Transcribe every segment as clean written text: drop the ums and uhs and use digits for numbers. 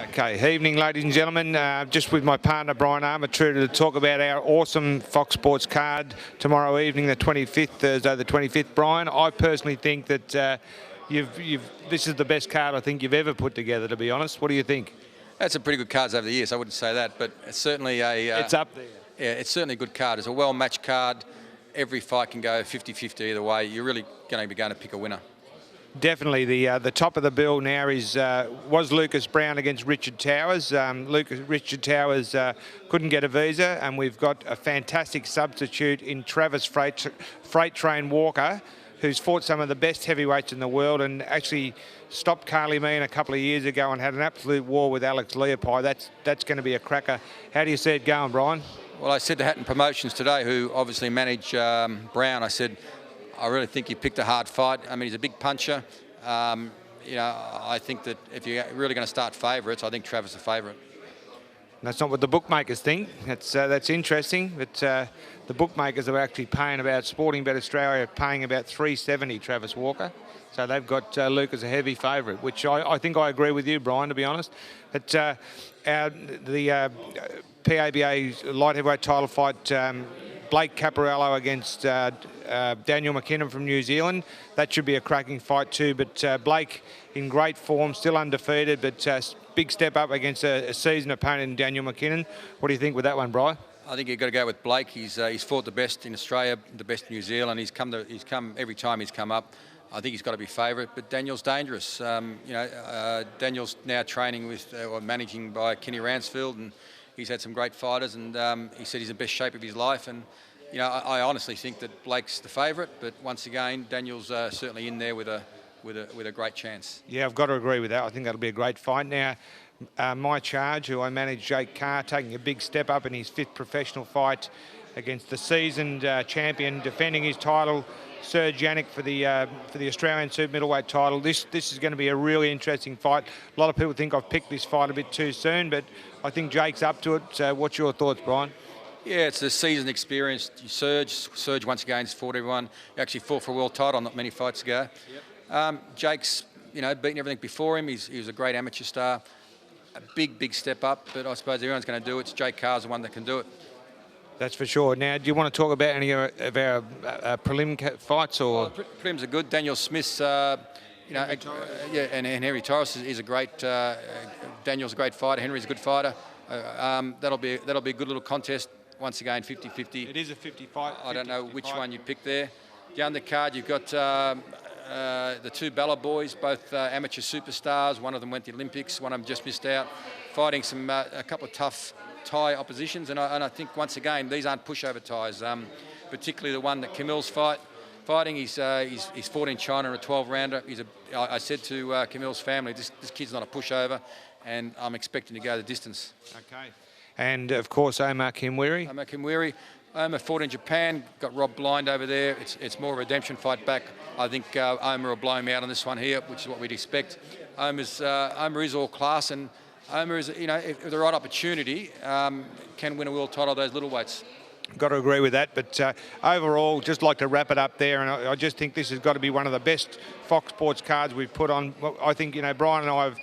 Okay, evening ladies and gentlemen. Just with my partner Brian Armatruder to talk about our awesome Fox Sports card tomorrow evening, the 25th, Thursday the 25th. Brian, I personally think that this is the best card I think you've ever put together, to be honest. What do you think? That's a pretty good cards over the years. I wouldn't say that, but it's certainly it's up there. Yeah, it's certainly a good card. It's a well-matched card. Every fight can go 50-50 either way. You're really going to pick a winner. Definitely, the top of the bill now was Lucas Brown against Richard Towers. Richard Towers couldn't get a visa, and we've got a fantastic substitute in Travis Freight Train Walker, who's fought some of the best heavyweights in the world and actually stopped Carly Mean a couple of years ago and had an absolute war with Alex Leopold. That's going to be a cracker. How do you see it going, Brian? Well, I said to Hatton Promotions today, who obviously manage Brown, I said, I really think you picked a hard fight. I mean, he's a big puncher. I think that if you're really going to start favourites, I think Travis is the favourite. That's not what the bookmakers think. That's interesting. But the bookmakers are actually paying about, Sporting Bet Australia paying about $370 Travis Walker. So they've got Luke as a heavy favourite, which I think I agree with you, Brian, to be honest. But the PABA light heavyweight title fight, Blake Caporello against Daniel McKinnon from New Zealand. That should be a cracking fight too. But Blake in great form, still undefeated, but big step up against a seasoned opponent in Daniel McKinnon. What do you think with that one, Brian? I think you've got to go with Blake. He's fought the best in Australia, the best in New Zealand. He's come every time he's come up. I think he's got to be favourite, but Daniel's dangerous. Daniel's now training with or managing by Kenny Ransfield, and he's had some great fighters, and he said he's in the best shape of his life. And I honestly think that Blake's the favourite, but once again, Daniel's certainly in there with a great chance. Yeah, I've got to agree with that. I think that'll be a great fight. Now, My Charge, who I manage, Jake Carr, taking a big step up in his 5th professional fight against the seasoned champion, defending his title, Serge Yannick, for the Australian super middleweight title. This is going to be a really interesting fight. A lot of people think I've picked this fight a bit too soon, but I think Jake's up to it. What's your thoughts, Brian? Yeah, it's a seasoned experience. Serge once again has fought everyone. He actually fought for a world title not many fights ago. Yep. Jake's beaten everything before him. He was a great amateur star. A big step up, but I suppose everyone's going to do it. It's Jake Carr's the one that can do it. That's for sure. Now, do you want to talk about any of our prelim fights? Or prelims are good. Daniel Smith's, and Henry Torres is a great. Daniel's a great fighter. Henry's a good fighter. That'll be a good little contest. Once again, 50-50. It is a 50 fight. I don't know which one you picked there. The undercard, you've got the two Bella boys, both amateur superstars. One of them went to the Olympics. One of them just missed out, fighting a couple of tough Thai oppositions, and I think once again these aren't pushover Thais, particularly the one that Camille's fighting. He's fought in China in a 12-rounder. I said to Camille's family, this kid's not a pushover, and I'm expecting to go the distance. Okay. And of course Omar Kimwiri. Omar fought in Japan, got robbed blind over there. It's more a redemption fight back. I think Omar will blow him out on this one here, which is what we'd expect. Omar is all class, and Omar is, if the right opportunity, can win a world title of those little weights. Got to agree with that, but overall, just like to wrap it up there, and I just think this has got to be one of the best Fox Sports cards we've put on. I think, Brian and I have,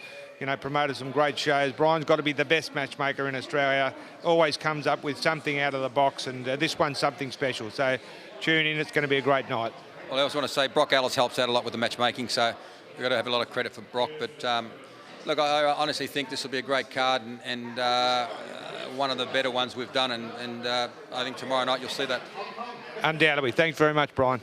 promoted some great shows. Brian's got to be the best matchmaker in Australia. Always comes up with something out of the box, and this one's something special. So tune in, it's going to be a great night. Well, I also want to say Brock Ellis helps out a lot with the matchmaking, so we've got to have a lot of credit for Brock, but look, I honestly think this will be a great card and one of the better ones we've done, and I think tomorrow night you'll see that. Undoubtedly. Thanks very much, Brian.